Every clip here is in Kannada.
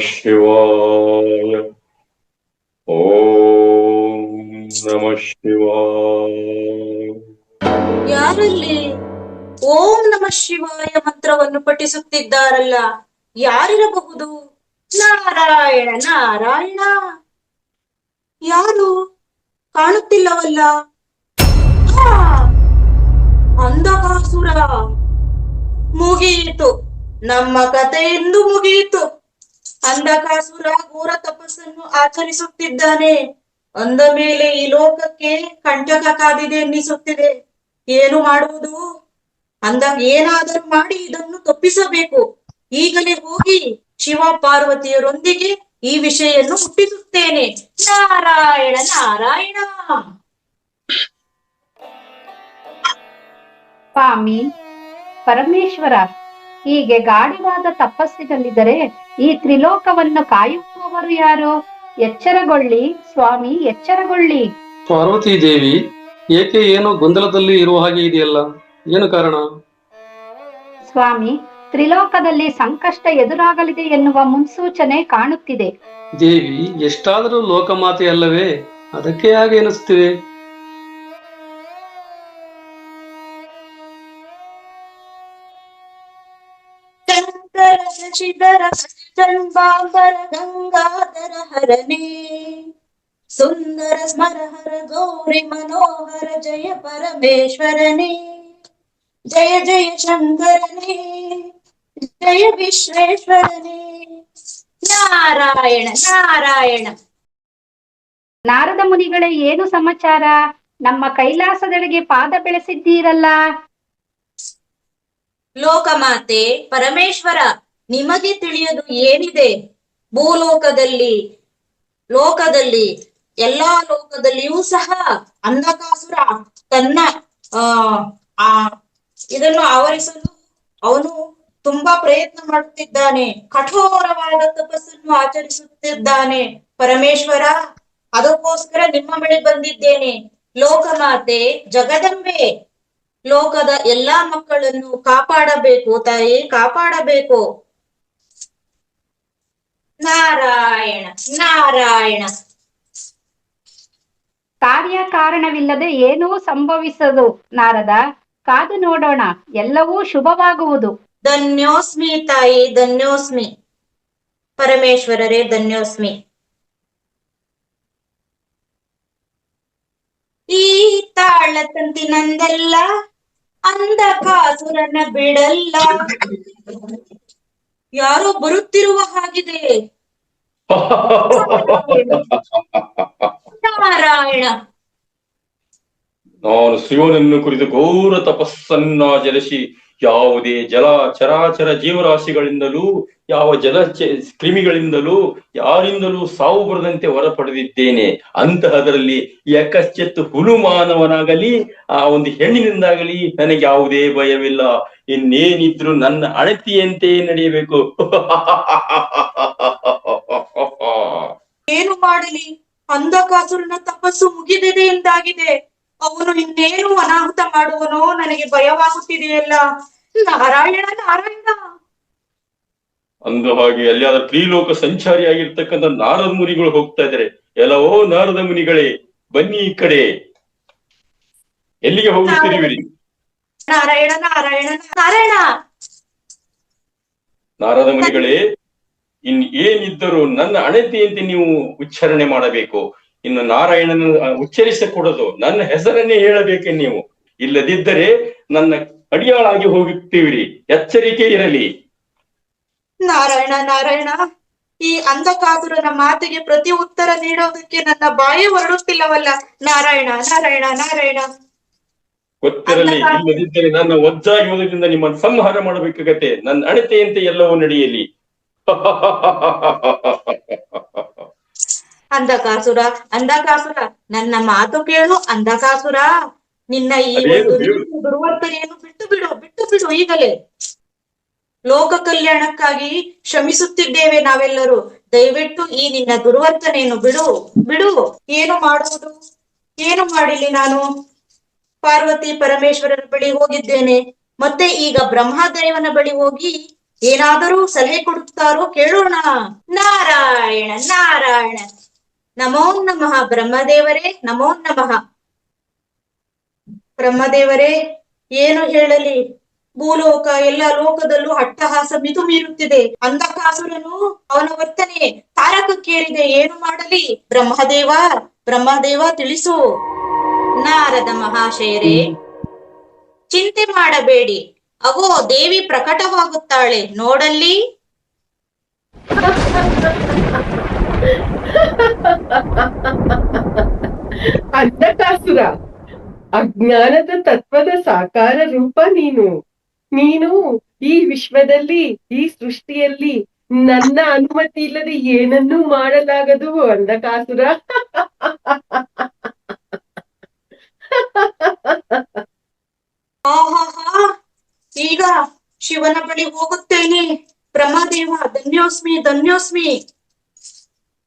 ಶಿವಾಯ. ಓಂ ನಮಃ ಶಿವಾಯ. ಯಾರಲ್ಲಿ ಓಂ ನಮಃ ಶಿವಾಯ ಮಂತ್ರವನ್ನು ಪಠಿಸುತ್ತಿದ್ದಾರಲ್ಲ, ಯಾರಿರಬಹುದು? ನಾರಾಯಣ ನಾರಾಯಣ, ಯಾರು ಕಾಣುತ್ತಿಲ್ಲವಲ್ಲ? ಆ, ಅಂಧಕಾಸುರ. ಮುಗಿಯಿತು, ನಮ್ಮ ಕಥೆಯೆಂದು ಮುಗಿಯಿತು. ಅಂಧಕಾಸುರ ಘೋರ ತಪಸ್ಸನ್ನು ಆಚರಿಸುತ್ತಿದ್ದಾನೆ. ಅಂದ ಮೇಲೆ ಈ ಲೋಕಕ್ಕೆ ಕಂಟಕ ಕಾದಿದೆ ಎನ್ನಿಸುತ್ತಿದೆ. ಏನು ಮಾಡುವುದು? ಏನಾದರೂ ಮಾಡಿ ಇದನ್ನು ತಪ್ಪಿಸಬೇಕು. ಈಗಲೇ ಹೋಗಿ ಶಿವ ಪಾರ್ವತಿಯರೊಂದಿಗೆ ಈ ವಿಷಯನ್ನು ಮುಟ್ಟಿಸುತ್ತೇನೆ. ನಾರಾಯಣ ನಾರಾಯಣ. ಸ್ವಾಮಿ ಪರಮೇಶ್ವರ, ಹೀಗೆ ಗಾಢವಾದ ತಪಸ್ಸಿನಲ್ಲಿದ್ದರೆ ಈ ತ್ರಿಲೋಕವನ್ನು ಕಾಯುವವರು ಯಾರು? ಎಚ್ಚರಗೊಳ್ಳಿ ಸ್ವಾಮಿ, ಎಚ್ಚರಗೊಳ್ಳಿ. ಪಾರ್ವತಿ ದೇವಿ, ಏಕೆ ಏನೋ ಗೊಂದಲದಲ್ಲಿ ಇರುವ ಹಾಗೆ ಇದೆಯಲ್ಲ, ಏನು ಕಾರಣ? ಸ್ವಾಮಿ, ತ್ರಿಲೋಕದಲ್ಲಿ ಸಂಕಷ್ಟ ಎದುರಾಗಲಿದೆ ಎನ್ನುವ ಮುನ್ಸೂಚನೆ ಕಾಣುತ್ತಿದೆ. ದೇವಿ, ಎಷ್ಟಾದರೂ ಲೋಕಮಾತೆ ಅಲ್ಲವೇ? ಅದಕ್ಕೆ ಹಾಗೆ ಎನಿಸುತ್ತಿವೆ. ಶಂಕರ ಶಶಿಧರ ಚಂಬಾಂಬರ ಗಂಗಾಧರ ಹರನೇ, ಸುಂದರ ಸ್ಮರಹರ ಗೌರಿ ಮನೋಹರ ಜಯ ಪರಮೇಶ್ವರನೇ, ಜಯ ಜಯ ಶಂಕರನೇ, ಜಯ ವಿಶ್ವೇಶ್ವರನೇ. ನಾರಾಯಣ ನಾರಾಯಣ. ನಾರದ ಮುನಿಗಳೇ, ಏನು ಸಮಾಚಾರ? ನಮ್ಮ ಕೈಲಾಸದೆಡೆಗೆ ಪಾದ ಬೆಳೆಸಿದ್ದೀರಲ್ಲ? ಲೋಕಮಾತೆ ಪರಮೇಶ್ವರ, ನಿಮಗೆ ತಿಳಿಯದು ಏನಿದೆ? ಭೂಲೋಕದಲ್ಲಿ ಎಲ್ಲಾ ಲೋಕದಲ್ಲಿಯೂ ಸಹ ಅಂಧಕಾಸುರ ತನ್ನ ಇದನ್ನು ಆವರಿಸಲು ಅವನು ತುಂಬಾ ಪ್ರಯತ್ನ ಮಾಡುತ್ತಿದ್ದಾನೆ. ಕಠೋರವಾದ ತಪಸ್ಸನ್ನು ಆಚರಿಸುತ್ತಿದ್ದಾನೆ ಪರಮೇಶ್ವರ. ಅದಕ್ಕೋಸ್ಕರ ನಿಮ್ಮ ಬಳಿ ಬಂದಿದ್ದೇನೆ. ಲೋಕಮಾತೆ ಜಗದಂಬೆ, ಲೋಕದ ಎಲ್ಲಾ ಮಕ್ಕಳನ್ನು ಕಾಪಾಡಬೇಕು ತಾಯಿ, ಕಾಪಾಡಬೇಕು. ನಾರಾಯಣ ನಾರಾಯಣ. ಕಾರ್ಯಕಾರಣವಿಲ್ಲದೆ ಏನೂ ಸಂಭವಿಸದು ನಾರದ. ಕಾದು ನೋಡೋಣ, ಎಲ್ಲವೂ ಶುಭವಾಗುವುದು. ಧನ್ಯೋಸ್ಮಿ ತಾಯಿ, ಧನ್ಯೋಸ್ಮಿ. ಪರಮೇಶ್ವರರೇ ಧನ್ಯೋಸ್ಮಿ. ಈ ತಾಳ ತಂತಿನಂದಲ್ಲ, ಅಂಧಕಾಸುರನ ಬಿಡಲ್ಲ. ಯಾರೋ ಬರುತ್ತಿರುವ ಹಾಗಿದೆ. ನಾರಾಯಣ. ನಾನು ಶಿವನನ್ನು ಕುರಿತು ಘೋರ ತಪಸ್ಸನ್ನಾಚರಿಸಿ ಯಾವುದೇ ಜಲ ಚರಾಚರ ಜೀವರಾಶಿಗಳಿಂದಲೂ, ಯಾವ ಕ್ರಿಮಿಗಳಿಂದಲೂ, ಯಾರಿಂದಲೂ ಸಾವು ಬರದಂತೆ ಹೊರ ಪಡೆದಿದ್ದೇನೆ. ಅಂತಹದರಲ್ಲಿ ಯಕಶ್ಚಿತ್ ಹುಲು ಮಾನವನಾಗಲಿ ಆ ಒಂದು ಹೆಣ್ಣಿನಿಂದಾಗಲಿ ನನಗೆ ಯಾವುದೇ ಭಯವಿಲ್ಲ. ಇನ್ನೇನಿದ್ರು ನನ್ನ ಅಣತಿಯಂತೆ ನಡೆಯಬೇಕು. ಏನು ಮಾಡಲಿ? ಅಂಧಕಾಸುರನ ತಪಸ್ಸು ಮುಗಿದಿದೆ ಎಂದಾಗಿದೆ. ಅವನು ಇನ್ನೇನು ಅನಾಹುತ ಮಾಡುವನೋ ನನಗೆ ಭಯವಾಗುತ್ತಿದೆಯಲ್ಲ. ನಾರಾಯಣ ನಾರಾಯಣ. ಅಂದ ಹಾಗೆ ಅಲ್ಲಿಯಾದ ತ್ರಿಲೋಕ ಸಂಚಾರಿಯಾಗಿರ್ತಕ್ಕಂಥ ನಾರದ ಮುನಿಗಳು ಹೋಗ್ತಾ ಇದ್ದಾರೆ. ಎಲ್ಲವೋ ನಾರದ ಮುನಿಗಳೇ, ಬನ್ನಿ ಈ ಕಡೆ. ಎಲ್ಲಿಗೆ ಹೋಗುತ್ತಿರುವಿರಿ? ನಾರಾಯಣ ನಾರಾಯಣ ನಾರಾಯಣ. ನಾರದ ಮುನಿಗಳೇ, ಏನಿದ್ದರೂ ನನ್ನ ಅಣತಿಯಂತೆ ನೀವು ಉಚ್ಚಾರಣೆ ಮಾಡಬೇಕು. ಇನ್ನು ನಾರಾಯಣನ ಉಚ್ಚರಿಸಕೂಡದು, ನನ್ನ ಹೆಸರನ್ನೇ ಹೇಳಬೇಕೆ ನೀವು. ಇಲ್ಲದಿದ್ದರೆ ನನ್ನ ಅಡಿಯಾಳಾಗಿ ಹೋಗುತ್ತೀವಿರಿ. ಎಚ್ಚರಿಕೆ ಇರಲಿ. ನಾರಾಯಣ ನಾರಾಯಣ. ಈ ಅಂಧಕಾಸುರನ ಮಾತಿಗೆ ಪ್ರತಿ ಉತ್ತರ ನೀಡೋದಕ್ಕೆ ನನ್ನ ಬಾಯಿ ಹೊರಡುತ್ತಿಲ್ಲವಲ್ಲ. ನಾರಾಯಣ ನಾರಾಯಣ ನಾರಾಯಣ. ಗೊತ್ತಿರಲಿ. ಇಲ್ಲದಿದ್ದರೆ ನನ್ನ ಒಜ್ಜಾಗುವುದರಿಂದ ನಿಮ್ಮನ್ನು ಸಂಹಾರ ಮಾಡಬೇಕಾಗತ್ತೆ. ನನ್ನ ಅಣತೆಯಂತೆ ಎಲ್ಲವೂ ನಡೆಯಲಿ. ಅಂಧಕಾಸುರ ಅಂಧಕಾಸುರ, ನನ್ನ ಮಾತು ಕೇಳು ಅಂಧಕಾಸುರ. ನಿನ್ನ ಈ ಒಂದು ದುರ್ವರ್ತನೆಯನ್ನು ಬಿಟ್ಟು ಬಿಡು ಈಗಲೇ. ಲೋಕ ಕಲ್ಯಾಣಕ್ಕಾಗಿ ಶ್ರಮಿಸುತ್ತಿದ್ದೇವೆ ನಾವೆಲ್ಲರೂ. ದಯವಿಟ್ಟು ಈ ನಿನ್ನ ದುರ್ವರ್ತನೆಯನ್ನು ಬಿಡು. ಏನು ಮಾಡುವುದು? ಏನು ಮಾಡಿಲಿ ನಾನು? ಪಾರ್ವತಿ ಪರಮೇಶ್ವರರ ಬಳಿ ಹೋಗಿದ್ದೇನೆ, ಮತ್ತೆ ಈಗ ಬ್ರಹ್ಮದೇವನ ಬಳಿ ಹೋಗಿ ಏನಾದರೂ ಸಲಹೆ ಕೊಡುತ್ತಾರೋ ಕೇಳೋಣ. ನಾರಾಯಣ ನಾರಾಯಣ. ನಮೋ ನಮಃ ಬ್ರಹ್ಮದೇವರೇ, ನಮೋ ನಮಃ. ಬ್ರಹ್ಮದೇವರೇ, ಏನು ಹೇಳಲಿ, ಭೂಲೋಕ ಎಲ್ಲ ಲೋಕದಲ್ಲೂ ಅಟ್ಟಹಾಸ ಮಿತು ಮೀರುತ್ತಿದೆ. ಅಂಧಕಾಸುರನು ಅವನ ವರ್ತನೆ ತಾರಕಕ್ಕೇರಿದೆ. ಏನು ಮಾಡಲಿ ಬ್ರಹ್ಮದೇವ, ಬ್ರಹ್ಮದೇವ ತಿಳಿಸು. ನಾರದ ಮಹಾಶಯರೇ, ಚಿಂತೆ ಮಾಡಬೇಡಿ, ಅವೋ ದೇವಿ ಪ್ರಕಟವಾಗುತ್ತಾಳೆ ನೋಡಲ್ಲಿ. ಅಂಧಕಾಸುರ, ಅಜ್ಞಾನದ ತತ್ವದ ಸಾಕಾರ ರೂಪ ನೀನು ಈ ವಿಶ್ವದಲ್ಲಿ, ಈ ಸೃಷ್ಟಿಯಲ್ಲಿ ನನ್ನ ಅನುಮತಿ ಇಲ್ಲದೆ ಏನನ್ನೂ ಮಾಡಲಾಗದು ಅಂಧಕಾಸುರ. ಆಹಾಹಾ, ಈಗ ಶಿವನ ಬಳಿ ಹೋಗುತ್ತೇನೆ. ಬ್ರಹ್ಮದೇವ, ಧನ್ಯೋಸ್ಮಿ ಧನ್ಯೋಸ್ಮಿ.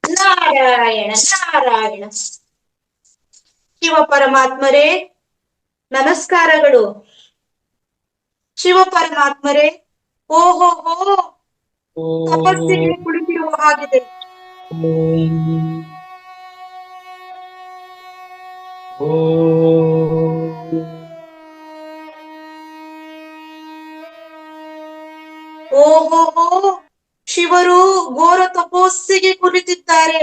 ನಾರಾಯಣ ನಾರಾಯಣ. ಶಿವ ಪರಮಾತ್ಮರೇ ನಮಸ್ಕಾರಗಳು. ಶಿವ ಪರಮಾತ್ಮರೇ, ಓಹೋ ಹೋ, ತಪಸ್ಸಿಗೆ ಕುಳಿತಿರುವ ಹಾಗಿದೆ. ಓಹೋ ಹೋ, ಶಿವರು ಘೋರ ತಪಸ್ಸಿಗೆ ಕುಳಿತಿದ್ದಾರೆ.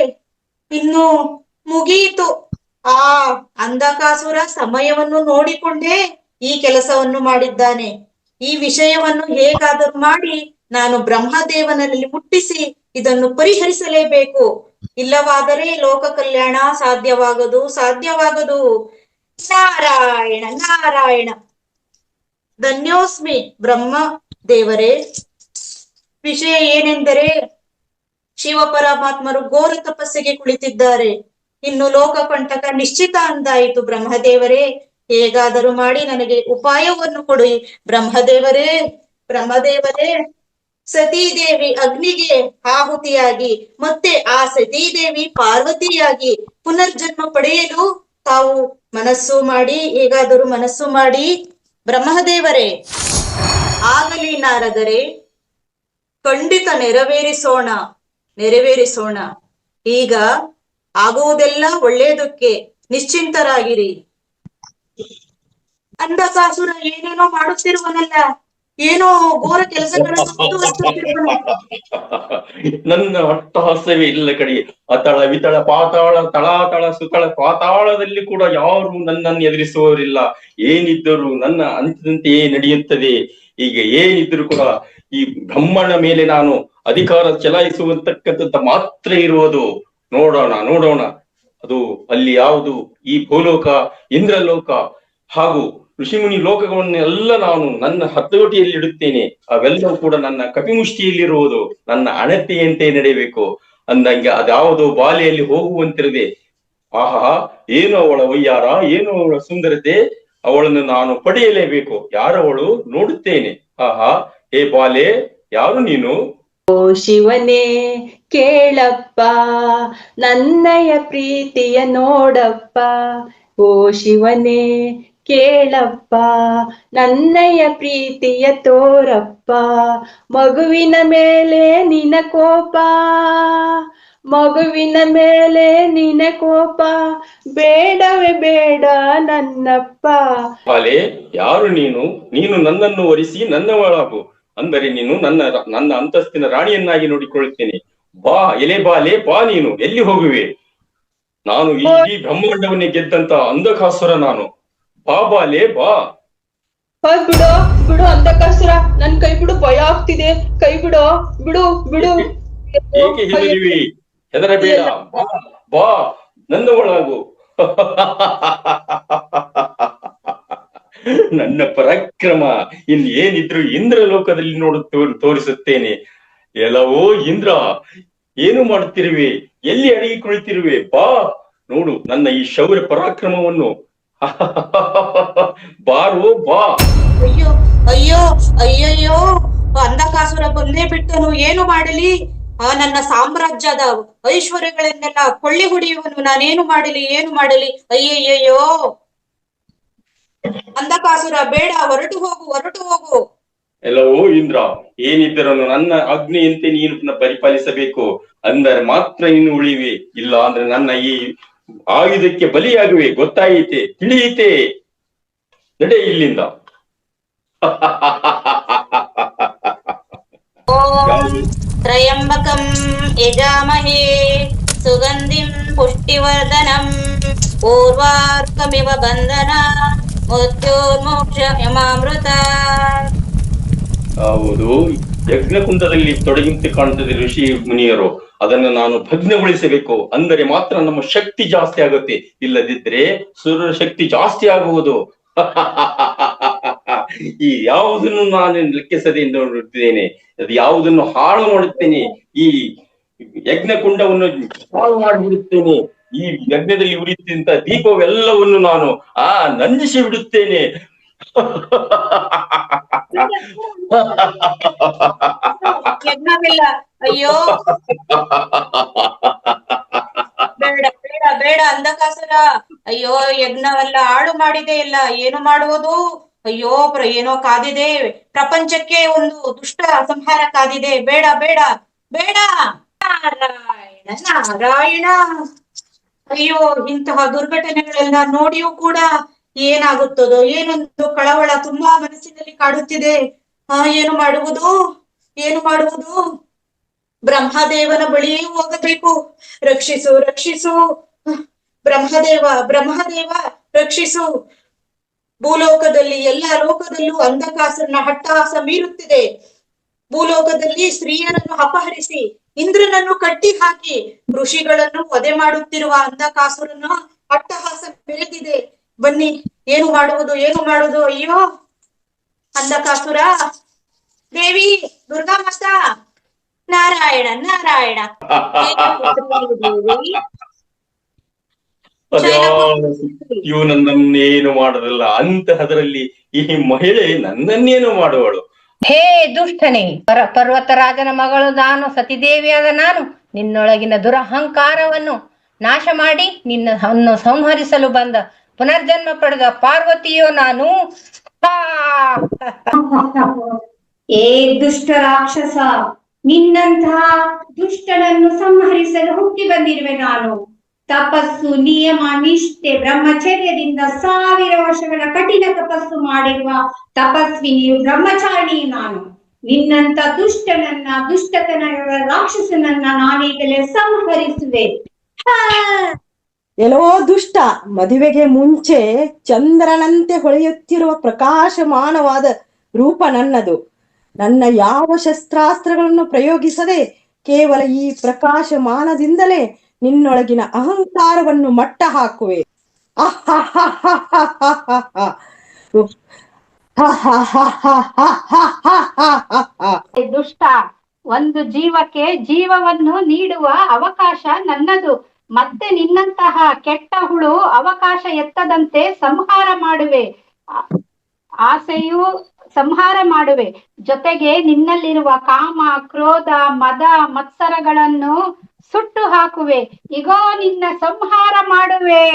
ಇನ್ನು ಮುಗಿಯಿತು. ಆ ಅಂಧಕಾಸುರ ಸಮಯವನ್ನು ನೋಡಿಕೊಂಡೇ ಈ ಕೆಲಸವನ್ನು ಮಾಡಿದ್ದಾನೆ. ಈ ವಿಷಯವನ್ನು ಹೇಗಾದರೂ ಮಾಡಿ ನಾನು ಬ್ರಹ್ಮದೇವನಲ್ಲಿ ಮುಟ್ಟಿಸಿ ಇದನ್ನು ಪರಿಹರಿಸಲೇಬೇಕು. ಇಲ್ಲವಾದರೆ ಲೋಕ ಕಲ್ಯಾಣ ಸಾಧ್ಯವಾಗದು. ನಾರಾಯಣ ನಾರಾಯಣ. ಧನ್ಯೋಸ್ಮಿ ಬ್ರಹ್ಮ ದೇವರೇ. ವಿಷಯ ಏನೆಂದರೆ, ಶಿವ ಪರಮಾತ್ಮರು ಘೋರ ತಪಸ್ಸಿಗೆ ಕುಳಿತಿದ್ದಾರೆ. ಇನ್ನು ಲೋಕ ಕಂಟಕ ನಿಶ್ಚಿತ ಅಂದಾಯಿತು. ಬ್ರಹ್ಮದೇವರೇ, ಹೇಗಾದರೂ ಮಾಡಿ ನನಗೆ ಉಪಾಯವನ್ನು ಕೊಡಿ. ಬ್ರಹ್ಮದೇವರೇ, ಬ್ರಹ್ಮದೇವರೇ, ಸತೀದೇವಿ ಅಗ್ನಿಗೆ ಆಹುತಿಯಾಗಿ ಮತ್ತೆ ಆ ಸತೀದೇವಿ ಪಾರ್ವತಿಯಾಗಿ ಪುನರ್ಜನ್ಮ ಪಡೆಯಲು ತಾವು ಮನಸ್ಸು ಮಾಡಿ, ಹೇಗಾದರೂ ಮನಸ್ಸು ಮಾಡಿ. ಬ್ರಹ್ಮದೇವರೇ, ಆಗಲಿ ನಾರದರೆ, ಖಂಡಿತ ನೆರವೇರಿಸೋಣ. ಈಗ ಆಗುವುದೆಲ್ಲ ಒಳ್ಳೆಯದಕ್ಕೆ ನಿಶ್ಚಿಂತರಾಗಿರಿ. ಅಂಧಕಾಸುರ ಏನೇನೋ ಮಾಡುತ್ತಿರುವನಲ್ಲ, ಏನೋ ಘೋರ ಕೆಲಸಗಳನ್ನು ಮುಂದುವರಿಸುತ್ತಿರುವನು. ನನ್ನ ಅಟ್ಟಹಾಸವೇ ಇಲ್ಲ ಕಡೆ. ಅತಳ ವಿತಳ ಪಾತಾಳ ತಳಾತಳ ಸುತಳ ಪಾತಾಳದಲ್ಲಿ ಕೂಡ ಯಾರು ನನ್ನನ್ನು ಎದುರಿಸುವವರಿಲ್ಲ. ಏನಿದ್ದರೂ ನನ್ನ ಅಂತ್ಯದಂತೆಯೇ ನಡೆಯುತ್ತದೆ. ಈಗ ಏನಿದ್ರು ಕೂಡ ಈ ಬ್ರಹ್ಮನ ಮೇಲೆ ನಾನು ಅಧಿಕಾರ ಚಲಾಯಿಸುವಂತಕ್ಕಂಥ ಮಾತ್ರ ಇರುವುದು. ನೋಡೋಣ ಅದು ಅಲ್ಲಿ ಯಾವುದು, ಈ ಭೂಲೋಕ, ಇಂದ್ರಲೋಕ ಹಾಗೂ ಋಷಿಮುನಿ ಲೋಕಗಳನ್ನೆಲ್ಲ ನಾನು ನನ್ನ ಹತೋಟಿಯಲ್ಲಿ ಇಡುತ್ತೇನೆ. ಅವೆಲ್ಲವೂ ಕೂಡ ನನ್ನ ಕಪಿಮುಷ್ಟಿಯಲ್ಲಿರುವುದು. ನನ್ನ ಅಣತೆಯಂತೆ ನಡೆಯಬೇಕು ಅಂದಂಗೆ ಅದ್ಯಾವುದೋ ಬಾಲೆಯಲ್ಲಿ ಹೋಗುವಂತಿರದೆ. ಆಹಾ, ಏನು ಅವಳ ವಯ್ಯಾರ, ಏನು ಅವಳ ಸುಂದರತೆ, ಅವಳನ್ನು ನಾನು ಪಡೆಯಲೇಬೇಕು. ಯಾರವಳು ನೋಡುತ್ತೇನೆ. ಆಹಾ, ಹೇ ಬಾಲೆ, ಯಾರು ನೀನು? ಓ ಶಿವನೇ ಕೇಳಪ್ಪ, ನನ್ನಯ ಪ್ರೀತಿಯ ನೋಡಪ್ಪ. ಓ ಶಿವನೇ ಕೇಳಪ್ಪ, ನನ್ನಯ ಪ್ರೀತಿಯ ತೋರಪ್ಪ. ಮಗುವಿನ ಮೇಲೆ ನಿನ ಕೋಪ, ಮಗುವಿನ ಮೇಲೆ ನಿನ ಕೋಪ, ಬೇಡವೇ ಬೇಡ ನನ್ನಪ್ಪ. ಬಾಲೆ, ಯಾರು ನೀನು? ನೀನು ನನ್ನನ್ನು ವರಿಸಿ ನನ್ನವಳಾಗು. ಅಂದರೆ ನೀನು ನನ್ನ ಅಂತಸ್ತಿನ ರಾಣಿಯನ್ನಾಗಿ ನೋಡಿಕೊಳ್ಳುತ್ತೇನೆ. ಬಾ ಎಲೆ ಬಾಲೆ, ಬಾ. ನೀನು ಎಲ್ಲಿ ಹೋಗುವೆ? ನಾನು ಇಡೀ ಬ್ರಹ್ಮಾಂಡವನ್ನೇ ಗೆದ್ದಂತ ಅಂಧಕಾಸುರ ನಾನು. ಬಾ ಬಾಲೆ, ಬಾ. ಬಿಡು ಅಂಧಕಾಸುರ, ನನ್ ಕೈ ಬಿಡು, ಭಯ ಆಗ್ತಿದೆ. ಕೈ ಬಿಡು. ಏಕೆ ಹೆದರಿವಿ? ಹೆದರಬೇಡ, ಬಾ ಬಾ, ನನ್ನವಳಾಗು. ನನ್ನ ಪರಾಕ್ರಮ ಏನಿದ್ರು ಇಂದ್ರ ಲೋಕದಲ್ಲಿ ತೋರಿಸುತ್ತೇನೆ. ಎಲ್ಲವೋ ಇಂದ್ರ, ಏನು ಮಾಡುತ್ತಿರುವೆ? ಎಲ್ಲಿ ಅಡಗಿ ಕುಳಿತಿರುವೆ? ಬಾ ನೋಡು ನನ್ನ ಈ ಶೌರ್ಯ ಪರಾಕ್ರಮವನ್ನು. ಬಾರೋ, ಬಾ. ಅಯ್ಯೋ ಅಯ್ಯೋ ಅಯ್ಯಯ್ಯೋ, ಅಂಧಕಾಸುರ ಬಂದೇ ಬಿಟ್ಟನು. ಏನು ಮಾಡಲಿ? ನನ್ನ ಸಾಮ್ರಾಜ್ಯದ ಐಶ್ವರ್ಯಗಳನ್ನೆಲ್ಲ ಕೊಳ್ಳಿ ಹೊಡೆಯುವನು. ನಾನೇನು ಮಾಡಲಿ? ಅಯ್ಯಯ್ಯಯ್ಯೋ, ಅಂಧಕಾಸುರ ಬೇಡ, ಹೊರಟು ಹೋಗು. ಎಲ್ಲವೋ ಇಂದ್ರ, ಏನಿದ್ದರೂ ನನ್ನ ಆಜ್ಞೆಯಂತೆ ನೀನು ಪರಿಪಾಲಿಸಬೇಕು. ಅಂದರೆ ಮಾತ್ರ ನೀನು ಉಳಿವೆ, ಇಲ್ಲ ಅಂದ್ರೆ ನನ್ನ ಈ ಆಯುಧಕ್ಕೆ ಬಲಿಯಾಗುವೆ. ಗೊತ್ತಾಯಿತೆ? ತಿಳಿಯಿತೆ? ನಡೆ ಇಲ್ಲಿಂದ. ಓಂ ತ್ರಯಂಬಕಂ ಯಜಾಮಹೇ ಸುಗಂಧಿಂ ಪುಷ್ಟಿವರ್ಧನಂ ಊರ್ವಾರ್ಕಮಿವ ಬಂಧನ ಮೃತ್ಯೋರ್ಮೋಕ್ಷ ಯಮಾಮೃತ. ಹೌದು, ಯಜ್ಞಕುಂಡದಲ್ಲಿ ತೊಡಗಿಂತೆ ಕಾಣ್ತದೆ ಋಷಿ ಮುನಿಯರು. ಅದನ್ನು ನಾನು ಭಗ್ನಗೊಳಿಸಬೇಕು. ಅಂದರೆ ಮಾತ್ರ ನಮ್ಮ ಶಕ್ತಿ ಜಾಸ್ತಿ ಆಗುತ್ತೆ, ಇಲ್ಲದಿದ್ರೆ ಸೂರ್ಯರ ಶಕ್ತಿ ಜಾಸ್ತಿ ಆಗುವುದು. ಈ ಯಾವುದನ್ನು ನಾನು ಲೆಕ್ಕಿಸದೆ ನೋಡುತ್ತೇನೆ, ಅದು ಯಾವುದನ್ನು ಹಾಳು ಮಾಡುತ್ತೇನೆ. ಈ ಯಜ್ಞಕುಂಡವನ್ನು ಹಾಳು ಮಾಡಿಬಿಡುತ್ತೇನೆ. ಈ ಯಜ್ಞದಲ್ಲಿ ಉರಿಯುತ್ತಿದ್ದಂತ ದೀಪವೆಲ್ಲವನ್ನು ನಾನು ನಂದಿಸಿ ಬಿಡುತ್ತೇನೆ. ಯಜ್ಞವಿಲ್ಲ. ಅಯ್ಯೋ, ಬೇಡ ಬೇಡ ಬೇಡ ಅಂಧಕಾಸುರ. ಅಯ್ಯೋ, ಯಜ್ಞವೆಲ್ಲ ಹಾಳು ಮಾಡಿದೆ. ಇಲ್ಲ, ಏನು ಮಾಡುವುದು? ಅಯ್ಯೋ, ಏನೋ ಕಾದಿದೆ. ಪ್ರಪಂಚಕ್ಕೆ ಒಂದು ದುಷ್ಟ ಸಂಹಾರ ಕಾದಿದೆ. ಬೇಡ ಬೇಡ ಬೇಡ. ನಾರಾಯಣ ನಾರಾಯಣ. ಅಯ್ಯೋ, ಇಂತಹ ದುರ್ಘಟನೆಗಳೆಲ್ಲ ನೋಡಿಯೂ ಕೂಡ ಏನಾಗುತ್ತದೋ ಏನೊಂದು ಕಳವಳ ತುಂಬಾ ಮನಸ್ಸಿನಲ್ಲಿ ಕಾಡುತ್ತಿದೆ. ಏನು ಮಾಡುವುದು? ಏನು ಮಾಡುವುದು? ಬ್ರಹ್ಮದೇವನ ಬಳಿಯೇ ಹೋಗಬೇಕು. ರಕ್ಷಿಸು ರಕ್ಷಿಸು ಬ್ರಹ್ಮದೇವ, ಬ್ರಹ್ಮದೇವ ರಕ್ಷಿಸು. ಭೂಲೋಕದಲ್ಲಿ ಎಲ್ಲಾ ಲೋಕದಲ್ಲೂ ಅಂಧಕಾಸುರನ ಹಟ್ಟಹಾಸ ಮೀರುತ್ತಿದೆ. ಭೂಲೋಕದಲ್ಲಿ ಸ್ತ್ರೀಯರನ್ನು ಅಪಹರಿಸಿ ಇಂದ್ರನನ್ನು ಕಟ್ಟಿ ಹಾಕಿ ಋಷಿಗಳನ್ನು ವಧೆ ಮಾಡುತ್ತಿರುವ ಅಂಧಕಾಸುರನ ಅಟ್ಟಹಾಸ ಬೆಳೆದಿದೆ. ಬನ್ನಿ, ಏನು ಮಾಡುವುದು? ಏನು ಮಾಡುವುದು? ಅಯ್ಯೋ, ಅಂಧಕಾಸುರ. ದೇವಿ ದುರ್ಗಾ ಮಾತಾ, ನಾರಾಯಣ ನಾರಾಯಣ. ಇವು ನನ್ನನ್ನೇನು ಮಾಡೋದಲ್ಲ. ಅಂತಹದರಲ್ಲಿ ಈ ಮಹಿಳೆ ನನ್ನನ್ನೇನು ಮಾಡುವಳು? ಹೇ ದುಷ್ಟನೇ, ಪರ್ವತರಾಜನ ಮಗಳು ನಾನು, ಸತಿದೇವಿಯಾದ ನಾನು ನಿನ್ನೊಳಗಿನ ದುರಹಂಕಾರವನ್ನು ನಾಶ ಮಾಡಿ ನಿನ್ನನ್ನು ಸಂಹರಿಸಲು ಬಂದ ಪುನರ್ಜನ್ಮ ಪಡೆದ ಪಾರ್ವತಿಯೋ ನಾನು. ಏ ದುಷ್ಟ ರಾಕ್ಷಸ, ನಿನ್ನಂತಹ ದುಷ್ಟನನ್ನು ಸಂಹರಿಸಲು ಹುಟ್ಟಿ ಬಂದಿರುವೆ ನಾನು. ತಪಸ್ಸು, ನಿಯಮ, ನಿಷ್ಠೆ, ಬ್ರಹ್ಮಚರ್ಯದಿಂದ 1000 ವರ್ಷಗಳ ಕಠಿಣ ತಪಸ್ಸು ಮಾಡಿರುವ ತಪಸ್ವಿನಿಯು, ಬ್ರಹ್ಮಚಾರಿ ನಾನು. ನಿನ್ನಂತ ದುಷ್ಟತನ ರಾಕ್ಷಸನನ್ನ ನಾನೀಗಲೇ ಸಂಹರಿಸುವೆ. ಎಲ್ಲೋ ದುಷ್ಟ, ಮದುವೆಗೆ ಮುಂಚೆ ಚಂದ್ರನಂತೆ ಹೊಳೆಯುತ್ತಿರುವ ಪ್ರಕಾಶಮಾನವಾದ ರೂಪ ನನ್ನದು. ನನ್ನ ಯಾವ ಶಸ್ತ್ರಾಸ್ತ್ರಗಳನ್ನು ಪ್ರಯೋಗಿಸದೆ ಕೇವಲ ಈ ಪ್ರಕಾಶಮಾನದಿಂದಲೇ ನಿನ್ನೊಳಗಿನ ಅಹಂಕಾರವನ್ನು ಮಟ್ಟ ಹಾಕುವೆ. ದುಷ್ಟ, ಒಂದು ಜೀವಕ್ಕೆ ಜೀವವನ್ನು ನೀಡುವ ಅವಕಾಶ ನನ್ನದು. ಮತ್ತೆ ನಿನ್ನಂತಹ ಕೆಟ್ಟ ಹುಳು ಅವಕಾಶ ಎತ್ತದಂತೆ ಸಂಹಾರ ಮಾಡುವೆ. ಆಸೆಯು ಸಂಹಾರ ಮಾಡುವೆ. ಜೊತೆಗೆ ನಿನ್ನಲ್ಲಿರುವ ಕಾಮ, ಕ್ರೋಧ, ಮದ, ಮತ್ಸರಗಳನ್ನು ಸುಟ್ಟು ಹಾಕುವೆ. ಇಗೋ ನಿನ್ನ ಸಂಹಾರ ಮಾಡುವೆ.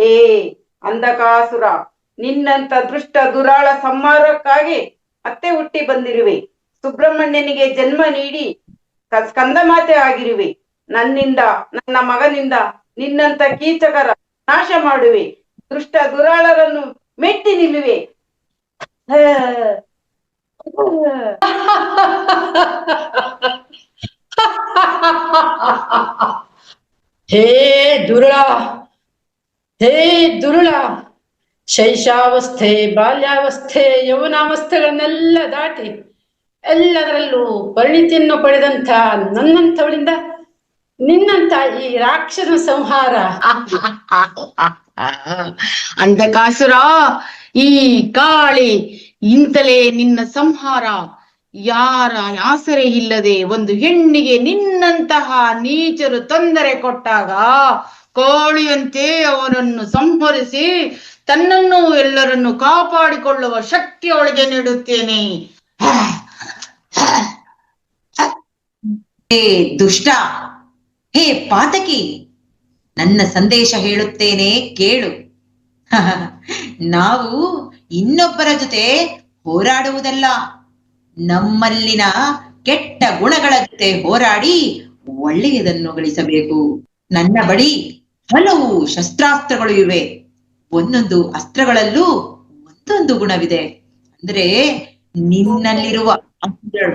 ಏ ಅಂಧಕಾಸುರ, ನಿನ್ನಂತ ದುಷ್ಟ ದುರಾಳ ಸಂಹಾರಕ್ಕಾಗಿ ಮತ್ತೆ ಹುಟ್ಟಿ ಬಂದಿರುವೆ. ಸುಬ್ರಹ್ಮಣ್ಯನಿಗೆ ಜನ್ಮ ನೀಡಿ ಸ್ಕಂದ ಮಾತೆ ಆಗಿರುವೆ. ನನ್ನಿಂದ, ನನ್ನ ಮಗನಿಂದ ನಿನ್ನಂತ ಕೀಚಕರ ನಾಶ ಮಾಡುವೆ. ದುಷ್ಟ ದುರಾಳರನ್ನು ಮೆಟ್ಟಿ ನಿಲ್ಲುವೆ. ಹೇ ದುರುಳ, ಹೇ ದುರುಳ, ಶೈಶಾವಸ್ಥೆ, ಬಾಲ್ಯಾವಸ್ಥೆ, ಯೌವನಾವಸ್ಥೆಗಳನ್ನೆಲ್ಲ ದಾಟಿ ಎಲ್ಲದರಲ್ಲೂ ಪರಿಣಿತಿಯನ್ನು ಪಡೆದಂತ ನನ್ನಂಥವಳಿಂದ ನಿನ್ನಂತ ಈ ರಾಕ್ಷಸ ಸಂಹಾರ. ಅಂಧಕಾಸುರ, ಈ ಕಾಳಿ ಇಂತಲೇ ನಿನ್ನ ಸಂಹಾರ. ಯಾರ ಆಸರೆ ಇಲ್ಲದೆ ಒಂದು ಹೆಣ್ಣಿಗೆ ನಿನ್ನಂತಹ ನೀಚರು ತೊಂದರೆ ಕೊಟ್ಟಾಗ ಕೋಳಿಯಂತೆ ಅವನನ್ನು ಸಂಹರಿಸಿ ತನ್ನನ್ನು ಎಲ್ಲರನ್ನು ಕಾಪಾಡಿಕೊಳ್ಳುವ ಶಕ್ತಿ ಅವಳಿಗೆ ನೀಡುತ್ತೇನೆ. ಹೇ ದುಷ್ಟ, ಹೇ ಪಾತಕಿ, ನನ್ನ ಸಂದೇಶ ಹೇಳುತ್ತೇನೆ ಕೇಳು. ನಾವು ಇನ್ನೊಬ್ಬರ ಜೊತೆ ಹೋರಾಡುವುದಲ್ಲ, ನಮ್ಮಲ್ಲಿನ ಕೆಟ್ಟ ಗುಣಗಳ ಜೊತೆ ಹೋರಾಡಿ ಒಳ್ಳೆಯದನ್ನು ಗಳಿಸಬೇಕು. ನನ್ನ ಬಳಿ ಹಲವು ಶಸ್ತ್ರಾಸ್ತ್ರಗಳು ಇವೆ. ಒಂದೊಂದು ಅಸ್ತ್ರಗಳಲ್ಲೂ ಒಂದೊಂದು ಗುಣವಿದೆ. ಅಂದ್ರೆ ನಿನ್ನಲ್ಲಿರುವ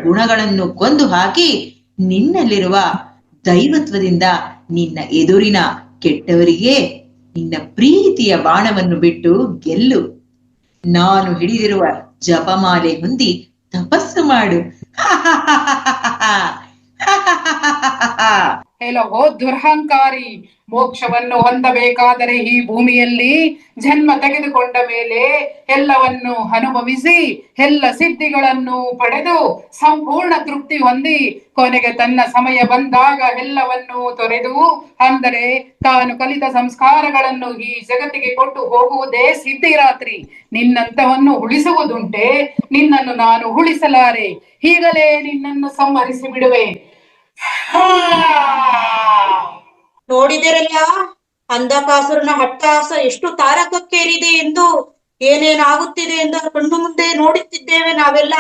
ಗುಣಗಳನ್ನು ಕೊಂದು ಹಾಕಿ ನಿನ್ನಲ್ಲಿರುವ ದೈವತ್ವದಿಂದ ನಿನ್ನ ಎದುರಿನ ಕೆಟ್ಟವರಿಗೆ ನಿನ್ನ ಪ್ರೀತಿಯ ಬಾಣವನ್ನು ಬಿಟ್ಟು ಗೆಲ್ಲು. ನಾನು ಹಿಡಿದಿರುವ ಜಪಮಾಲೆ ಹೊಂದಿ ತಪಸ್ಸು ಮಾಡು. ಹೇಳೋ ದುರಹಂಕಾರಿ, ಮೋಕ್ಷವನ್ನು ಹೊಂದಬೇಕಾದರೆ ಈ ಭೂಮಿಯಲ್ಲಿ ಜನ್ಮ ತೆಗೆದುಕೊಂಡ ಮೇಲೆ ಎಲ್ಲವನ್ನು ಅನುಭವಿಸಿ ಎಲ್ಲ ಸಿದ್ಧಿಗಳನ್ನು ಪಡೆದು ಸಂಪೂರ್ಣ ತೃಪ್ತಿ ಹೊಂದಿ ಕೊನೆಗೆ ತನ್ನ ಸಮಯ ಬಂದಾಗ ಎಲ್ಲವನ್ನು ತೊರೆದು, ಅಂದರೆ ತಾನು ಕಲಿತ ಸಂಸ್ಕಾರಗಳನ್ನು ಈ ಜಗತ್ತಿಗೆ ಕೊಟ್ಟು ಹೋಗುವುದೇ ಸಿದ್ಧಿರಾತ್ರಿ. ನಿನ್ನಂತವನ್ನು ಉಳಿಸುವುದುಂಟೆ? ನಿನ್ನನ್ನು ನಾನು ಉಳಿಸಲಾರೆ. ಈಗಲೇ ನಿನ್ನನ್ನು ಸಂಹರಿಸಿ ಬಿಡುವೆ. ನೋಡಿದಿರಲ್ಲ ಅಂಧಕಾಸುರನ ಹಟ್ಟಹಾಸ ಎಷ್ಟು ತಾರಕಕ್ಕೇರಿದೆ ಎಂದು. ಏನೇನಾಗುತ್ತಿದೆ ಎಂದು ಕಣ್ಣು ಮುಂದೆ ನೋಡುತ್ತಿದ್ದೇವೆ ನಾವೆಲ್ಲ.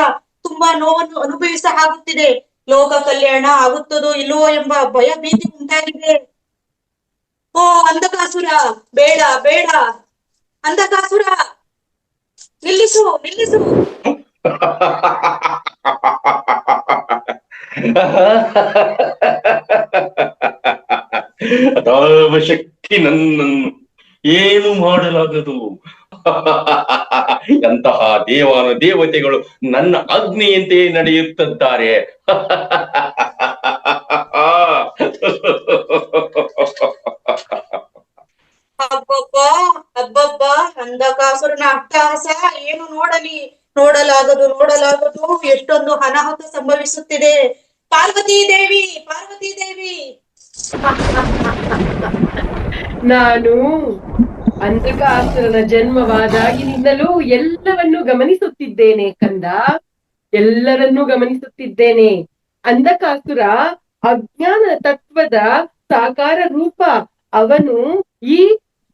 ತುಂಬಾ ನೋವನ್ನು ಅನುಭವಿಸ ಆಗುತ್ತಿದೆ. ಲೋಕ ಕಲ್ಯಾಣ ಆಗುತ್ತದೋ ಇಲ್ಲವೋ ಎಂಬ ಭಯ ಭೀತಿ ಉಂಟಾಗಿದೆ. ಓ ಅಂಧಕಾಸುರ, ಬೇಡ ಬೇಡ, ಅಂಧಕಾಸುರ ನಿಲ್ಲಿಸು ನಿಲ್ಲಿಸು. ಅದಾವ ಶಕ್ತಿ ನನ್ನನ್ನು ಏನು ಮಾಡಲಾಗದು. ಎಂತಹ ದೇವಾನು ದೇವತೆಗಳು ನನ್ನ ಆಜ್ಞೆಯಂತೆ ನಡೆಯುತ್ತಿದ್ದಾರೆ. ಅಬ್ಬಬ್ಬಾ ಅಬ್ಬಬ್ಬಾ, ಅಂಧಕಾಸುರನ ಅಟ್ಟಹಾಸ ಏನು ನೋಡಲಿ. ನೋಡಲಾಗದು ನೋಡಲಾಗದು. ಎಷ್ಟೊಂದು ಅನಾಹುತ ಸಂಭವಿಸುತ್ತಿದೆ. ಪಾರ್ವತಿ ದೇವಿ, ಪಾರ್ವತಿ ದೇವಿ. ನಾನು ಅಂಧಕಾಸುರನ ಜನ್ಮವಾದಾಗಿನಿಂದಲೂ ಎಲ್ಲವನ್ನೂ ಗಮನಿಸುತ್ತಿದ್ದೇನೆ ಕಂದ, ಎಲ್ಲರನ್ನೂ ಗಮನಿಸುತ್ತಿದ್ದೇನೆ. ಅಂಧಕಾಸುರ ಅಜ್ಞಾನ ತತ್ವದ ಸಾಕಾರ ರೂಪ. ಅವನು ಈ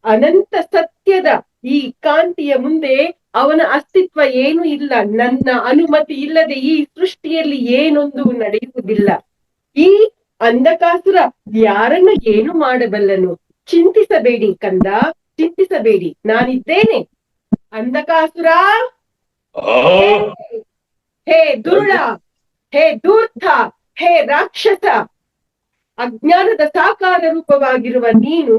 ಅನಂತ ಸತ್ಯದ ಈ ಕಾಂತಿಯ ಮುಂದೆ ಅವನ ಅಸ್ತಿತ್ವ ಏನು ಇಲ್ಲ. ನನ್ನ ಅನುಮತಿ ಇಲ್ಲದೆ ಈ ಸೃಷ್ಟಿಯಲ್ಲಿ ಏನೊಂದು ನಡೆಯುವುದಿಲ್ಲ. ಈ ಅಂಧಕಾಸುರ ಯಾರನ್ನ ಏನು ಮಾಡಬಲ್ಲನು? ಚಿಂತಿಸಬೇಡಿ ಕಂದ, ಚಿಂತಿಸಬೇಡಿ, ನಾನಿದ್ದೇನೆ. ಅಂಧಕಾಸುರ, ಹೇ ದುರುಳ, ಹೇ ಧೂರ್ತ, ಹೇ ರಾಕ್ಷಸ, ಅಜ್ಞಾನದ ಸಾಕಾರ ರೂಪವಾಗಿರುವ ನೀನು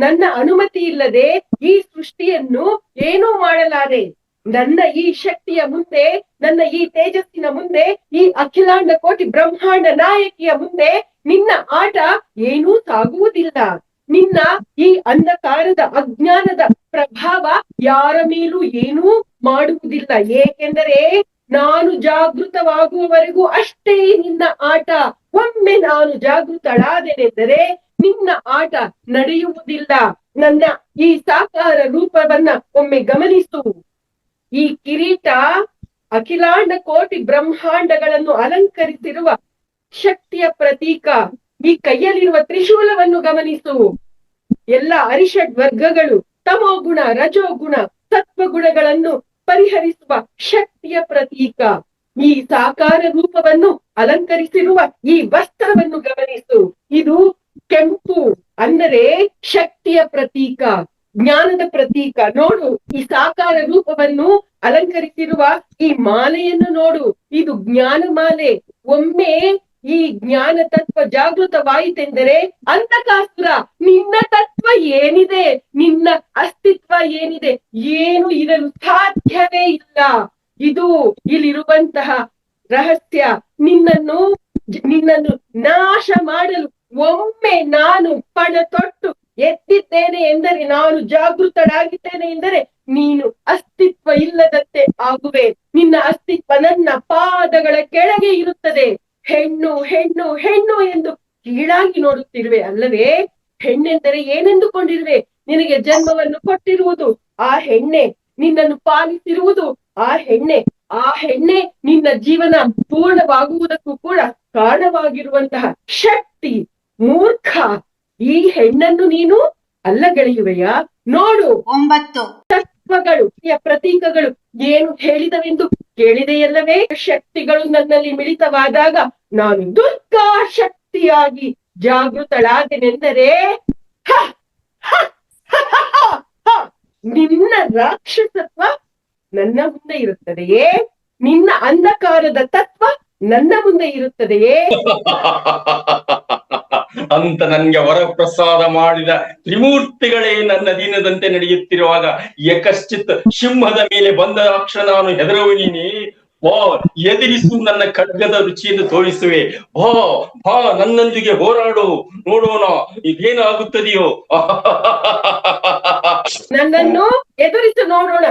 ನನ್ನ ಅನುಮತಿ ಇಲ್ಲದೆ ಈ ಸೃಷ್ಟಿಯನ್ನು ಏನೂ ಮಾಡಲಾರೆ. ನನ್ನ ಈ ಶಕ್ತಿಯ ಮುಂದೆ, ನನ್ನ ಈ ತೇಜಸ್ಸಿನ ಮುಂದೆ, ಈ ಅಖಿಲಾಂಡ ಕೋಟಿ ಬ್ರಹ್ಮಾಂಡ ನಾಯಕಿಯ ಮುಂದೆ ನಿನ್ನ ಆಟ ಏನೂ ಸಾಗುವುದಿಲ್ಲ. ನಿನ್ನ ಈ ಅಂಧಕಾರದ ಅಜ್ಞಾನದ ಪ್ರಭಾವ ಯಾರ ಮೇಲೂ ಏನೂ ಮಾಡುವುದಿಲ್ಲ. ಏಕೆಂದರೆ ನಾನು ಜಾಗೃತವಾಗುವವರೆಗೂ ಅಷ್ಟೇ ನಿನ್ನ ಆಟ. ಒಮ್ಮೆ ನಾನು ಜಾಗೃತಳಾದೆನೆಂದರೆ ನಿನ್ನ ಆಟ ನಡೆಯುವುದಿಲ್ಲ. ನನ್ನ ಈ ಸಾಕಾರ ರೂಪವನ್ನ ಒಮ್ಮೆ ಗಮನಿಸು. ಈ ಕಿರೀಟ ಅಖಿಲಾಂಡ ಕೋಟಿ ಬ್ರಹ್ಮಾಂಡಗಳನ್ನು ಅಲಂಕರಿಸಿರುವ ಶಕ್ತಿಯ ಪ್ರತೀಕ. ಈ ಕೈಯಲ್ಲಿರುವ ತ್ರಿಶೂಲವನ್ನು ಗಮನಿಸು. ಎಲ್ಲ ಅರಿಷಡ್ ವರ್ಗಗಳು, ತಮೋಗುಣ, ರಜೋಗುಣ, ಸತ್ವಗುಣಗಳನ್ನು ಪರಿಹರಿಸುವ ಶಕ್ತಿಯ ಪ್ರತೀಕ. ಈ ಸಾಕಾರ ರೂಪವನ್ನು ಅಲಂಕರಿಸಿರುವ ಈ ವಸ್ತ್ರವನ್ನು ಗಮನಿಸು. ಇದು ಕೆಂಪು, ಅಂದರೆ ಶಕ್ತಿಯ ಪ್ರತೀಕ, ಜ್ಞಾನದ ಪ್ರತೀಕ. ನೋಡು, ಈ ಸಾಕಾರ ರೂಪವನ್ನು ಅಲಂಕರಿಸಿರುವ ಈ ಮಾಲೆಯನ್ನು ನೋಡು. ಇದು ಜ್ಞಾನ ಮಾಲೆ. ಒಮ್ಮೆ ಈ ಜ್ಞಾನ ತತ್ವ ಜಾಗೃತವಾಯಿತೆಂದರೆ ಅಂಧಕಾಸುರ, ನಿನ್ನ ತತ್ವ ಏನಿದೆ, ನಿನ್ನ ಅಸ್ತಿತ್ವ ಏನಿದೆ, ಏನು ಇರಲು ಸಾಧ್ಯವೇ ಇಲ್ಲ. ಇದು ಇಲ್ಲಿರುವಂತಹ ರಹಸ್ಯ. ನಿನ್ನನ್ನು ನಾಶ ಮಾಡಲು ಒಮ್ಮೆ ನಾನು ಪಣ ತೊಟ್ಟು ಎತ್ತಿದ್ದೇನೆ ಎಂದರೆ, ನಾನು ಜಾಗೃತಳಾಗಿದ್ದೇನೆ ಎಂದರೆ ನೀನು ಅಸ್ತಿತ್ವ ಇಲ್ಲದಂತೆ ಆಗುವೆ. ನಿನ್ನ ಅಸ್ತಿತ್ವ ನನ್ನ ಪಾದಗಳ ಕೆಳಗೆ ಇರುತ್ತದೆ. ಹೆಣ್ಣು ಹೆಣ್ಣು ಹೆಣ್ಣು ಎಂದು ಕೀಳಾಗಿ ನೋಡುತ್ತಿರುವೆ ಅಲ್ಲವೇ? ಹೆಣ್ಣೆಂದರೆ ಏನೆಂದುಕೊಂಡಿರುವೆ? ನಿನಗೆ ಜನ್ಮವನ್ನು ಕೊಟ್ಟಿರುವುದು ಆ ಹೆಣ್ಣೆ, ನಿನ್ನನ್ನು ಪಾಲಿಸಿರುವುದು ಆ ಹೆಣ್ಣೆ. ಆ ಹೆಣ್ಣೆ ನಿನ್ನ ಜೀವನ ಪೂರ್ಣವಾಗುವುದಕ್ಕೂ ಕೂಡ ಕಾರಣವಾಗಿರುವಂತಹ ಶಕ್ತಿ. ಮೂರ್ಖ, ಈ ಹೆಣ್ಣನ್ನು ನೀನು ಅಲ್ಲಗಳೆಯುವೆಯಾ? ನೋಡು, 9 ತತ್ವಗಳು ಪ್ರತೀಕಗಳು ಏನು ಹೇಳಿದವೆಂದು ಕೇಳಿದೆಯಲ್ಲವೇ? ಶಕ್ತಿಗಳು ನನ್ನಲ್ಲಿ ಮಿಳಿತವಾದಾಗ ನಾನು ದುರ್ಗಾ ಶಕ್ತಿಯಾಗಿ ಜಾಗೃತಳಾದೆನೆಂದರೆ ನಿನ್ನ ರಾಕ್ಷಸತ್ವ ನನ್ನ ಮುಂದೆ ಇರುತ್ತದೆಯೇ? ನಿನ್ನ ಅಂಧಕಾರದ ತತ್ವ ನನ್ನ ಮುಂದೆ ಇರುತ್ತದೆಯೇ? ಅಂತ ನನ್ಗೆ ವರಪ್ರಸಾದ ಮಾಡಿದ ತ್ರಿಮೂರ್ತಿಗಳೇ ನನ್ನ ದಿನದಂತೆ ನಡೆಯುತ್ತಿರುವಾಗ ಯಕಶ್ಚಿತ್ ಸಿಂಹದ ಮೇಲೆ ಬಂದ ಅಕ್ಷರ ನಾನು ಹೆದರುವನೇ? ಬಾ, ಎದುರಿಸು, ನನ್ನ ಖಡ್ಗದ ರುಚಿಯನ್ನು ತೋರಿಸುವೆ. ಬಾ ಬಾ, ನನ್ನೊಂದಿಗೆ ಹೋರಾಡು, ನೋಡೋಣ ಇದೇನಾಗುತ್ತದೆಯೋ. ನನ್ನನ್ನು ಎದುರಿಸಿ ನೋಡೋಣ.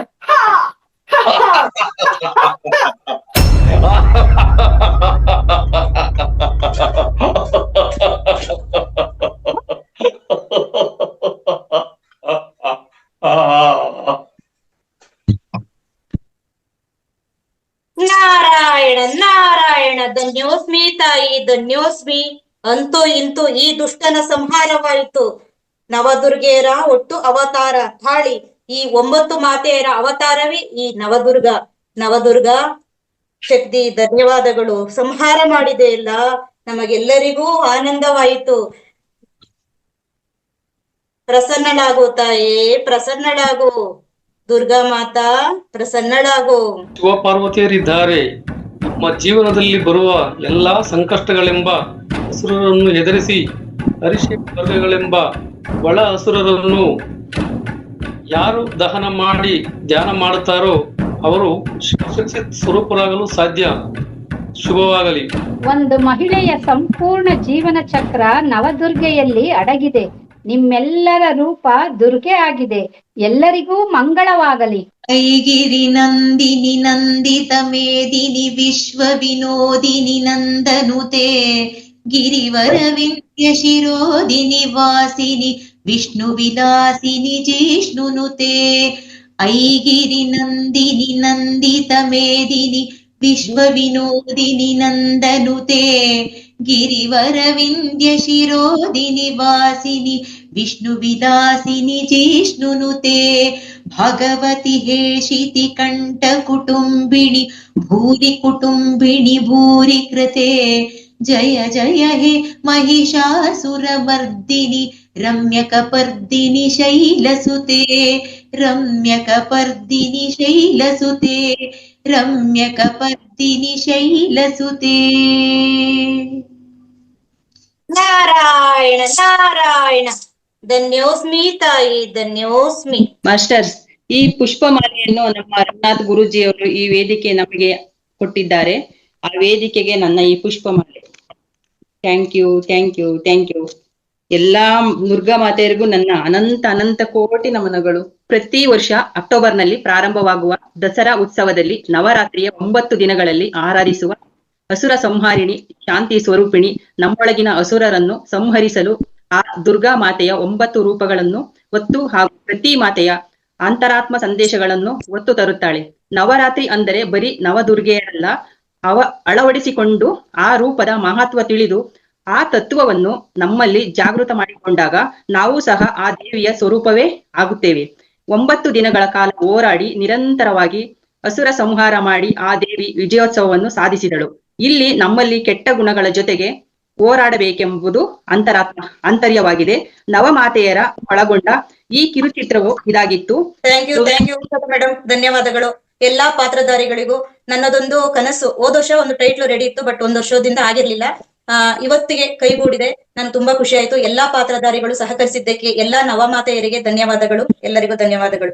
ನಾರಾಯಣ ನಾರಾಯಣ, ಧನ್ಯೋಸ್ಮಿ ತಾಯಿ, ಧನ್ಯೋಸ್ಮಿ. ಅಂತೂ ಇಂತೂ ಈ ದುಷ್ಟನ ಸಂಹಾರವಾಯಿತು. ನವದುರ್ಗೆಯರ ಒಟ್ಟು ಅವತಾರ ತಾಳಿ ಈ 9 ಮಾತೆಯರ ಅವತಾರವೇ ಈ ನವದುರ್ಗ. ನವದುರ್ಗ ಶಕ್ತಿ ಧನ್ಯವಾದಗಳು. ಸಂಹಾರ ಮಾಡಿದೆ ಇಲ್ಲ, ನಮಗೆಲ್ಲರಿಗೂ ಆನಂದವಾಯಿತು. ಪ್ರಸನ್ನಳಾಗು ತಾಯೇ, ಪ್ರಸನ್ನಳಾಗು. ದುರ್ಗಾ ಮಾತಾ ಪ್ರಸನ್ನಳಾಗು. ಶಿವ ಪಾರ್ವತಿಯರಿದ್ದಾರೆ. ನಮ್ಮ ಜೀವನದಲ್ಲಿ ಬರುವ ಎಲ್ಲಾ ಸಂಕಷ್ಟಗಳೆಂಬ ಅಸುರರನ್ನು ಎದುರಿಸಿ ಅರಿಷೆ ವರ್ಗಗಳೆಂಬ ಒಳ ಅಸುರರನ್ನು ಯಾರು ದಹನ ಮಾಡಿ ಧ್ಯಾನ ಮಾಡುತ್ತಾರೋ ಅವರು ಶಿವಶಕ್ತಿ ಸ್ವರೂಪರಾಗಲು ಸಾಧ್ಯ. ಶುಭವಾಗಲಿ. ಒಂದು ಮಹಿಳೆಯ ಸಂಪೂರ್ಣ ಜೀವನ ಚಕ್ರ ನವದುರ್ಗೆಯಲ್ಲಿ ಅಡಗಿದೆ. ನಿಮ್ಮೆಲ್ಲರ ರೂಪ ದುರ್ಗೆ ಆಗಿದೆ. ಎಲ್ಲರಿಗೂ ಮಂಗಳವಾಗಲಿ. ಐಗಿರಿ ನಂದಿನಿ ನಂದಿತ ಮೇದಿನಿ ವಿಶ್ವ ವಿನೋದಿನಿ ನಂದನುತೆ ಗಿರಿವರ ವಿಂಧ್ಯ ಶಿರೋದಿನಿ ವಾಸಿನಿ ವಿಷ್ಣು ವಿಲಾಸಿನಿ ಜಿಷ್ಣುನುತೆ. ಐಗಿರಿ ನಂದಿನಿ ನಂದಿತ ಮೇದಿನಿ ವಿಶ್ವ ವಿನೋದಿನಿ ನಂದನುತೆ ಗಿರಿವರ ವಿಂಧ್ಯ ಶಿರೋದಿನಿ ವಾಸಿನಿ ವಿಷ್ಣು ವಿಲಾಸಿನಿ ಜಿಷ್ಣುನುತೆ. ಭಗವತಿ ಹೇಷಿತಿ ಕಂಠ ಕುಟುಂಬಿಣಿ ಭೂರಿ ಕುಟುಂಬಿಣಿ ಭೂರಿ ಕೃತೆ. ಜಯ ಜಯ ಹೇ ಮಹಿಷಾಸುರ ಮರ್ದಿನಿ ರಮ್ಯಕಪರ್ದಿನಿ ಶೈಲಸುತೆ. ರಮ್ಯಕಪರ್ದಿನಿ ಶೈಲಸುತೆ. ರಮ್ಯಕಪರ್ದಿನಿ ಶೈಲಸುತೆ. ನಾರಾಯಣ ನಾರಾಯಣ, ಧನ್ಯೋಸ್ಮಿ ತಾಯಿ, ಧನ್ಯೋಸ್ಮಿ. ಮಾಸ್ಟರ್ಸ್, ಈ ಪುಷ್ಪಮಾಲೆಯನ್ನು ನಮ್ಮ ರಂಗನಾಥ್ ಗುರೂಜಿಯವರು ಈ ವೇದಿಕೆ ನಮಗೆ ಕೊಟ್ಟಿದ್ದಾರೆ. ಆ ವೇದಿಕೆಗೆ ನನ್ನ ಈ ಪುಷ್ಪಮಾಲೆ. Thank you, thank you, thank you. ಎಲ್ಲಾ ದುರ್ಗಾ ಮಾತೆಯರಿಗೂ ನನ್ನ ಅನಂತ ಅನಂತ ಕೋಟಿ ನಮನಗಳು. ಪ್ರತಿ ವರ್ಷ ಅಕ್ಟೋಬರ್ನಲ್ಲಿ ಪ್ರಾರಂಭವಾಗುವ ದಸರಾ ಉತ್ಸವದಲ್ಲಿ ನವರಾತ್ರಿಯ 9 ದಿನಗಳಲ್ಲಿ ಆರಾಧಿಸುವ ಅಸುರ ಸಂಹಾರಿಣಿ ಶಾಂತಿ ಸ್ವರೂಪಿಣಿ ನಮ್ಮೊಳಗಿನ ಅಸುರರನ್ನು ಸಂಹರಿಸಲು ಆ ದುರ್ಗಾ ಮಾತೆಯ 9 ರೂಪಗಳನ್ನು ಒತ್ತು ಹಾಗೂ ಪ್ರತಿ ಮಾತೆಯ ಅಂತರಾತ್ಮ ಸಂದೇಶಗಳನ್ನು ಒತ್ತು ತರುತ್ತಾಳೆ. ನವರಾತ್ರಿ ಅಂದರೆ ಬರೀ ನವದುರ್ಗೆಯರಲ್ಲ, ಅಳವಡಿಸಿಕೊಂಡು ಆ ರೂಪದ ಮಹತ್ವ ತಿಳಿದು ಆ ತತ್ವವನ್ನು ನಮ್ಮಲ್ಲಿ ಜಾಗೃತ ಮಾಡಿಕೊಂಡಾಗ ನಾವು ಸಹ ಆ ದೇವಿಯ ಸ್ವರೂಪವೇ ಆಗುತ್ತೇವೆ. 9 ದಿನಗಳ ಕಾಲ ಹೋರಾಡಿ ನಿರಂತರವಾಗಿ ಅಸುರ ಸಂಹಾರ ಮಾಡಿ ಆ ದೇವಿ ವಿಜಯೋತ್ಸವವನ್ನು ಸಾಧಿಸಿದಳು. ಇಲ್ಲಿ ನಮ್ಮಲ್ಲಿ ಕೆಟ್ಟ ಗುಣಗಳ ಜೊತೆಗೆ ಹೋರಾಡಬೇಕೆಂಬುದು ಆಂತರ್ಯವಾಗಿದೆ. ನವಮಾತೆಯರ ಒಳಗೊಂಡ ಈ ಕಿರುಚಿತ್ರವು ಇದಾಗಿತ್ತು. ಥ್ಯಾಂಕ್ ಯು ಮೇಡಮ್, ಧನ್ಯವಾದಗಳು. ಎಲ್ಲಾ ಪಾತ್ರಧಾರಿಗಳಿಗೂ ನನ್ನದೊಂದು ಕನಸು. ಹೋದ ವರ್ಷ ಒಂದು ಟೈಟ್ಲ್ ರೆಡಿ ಇತ್ತು, ಬಟ್ 1 ವರ್ಷದಿಂದ ಆಗಿರ್ಲಿಲ್ಲ. ಇವತ್ತಿಗೆ ಕೈಗೂಡಿದೆ. ನಾನು ತುಂಬಾ ಖುಷಿ ಆಯ್ತು. ಎಲ್ಲಾ ಪಾತ್ರಧಾರಿಗಳು ಸಹಕರಿಸಿದ್ದಕ್ಕೆ ಎಲ್ಲಾ ನವಮಾತೆಯರಿಗೆ ಧನ್ಯವಾದಗಳು. ಎಲ್ಲರಿಗೂ ಧನ್ಯವಾದಗಳು.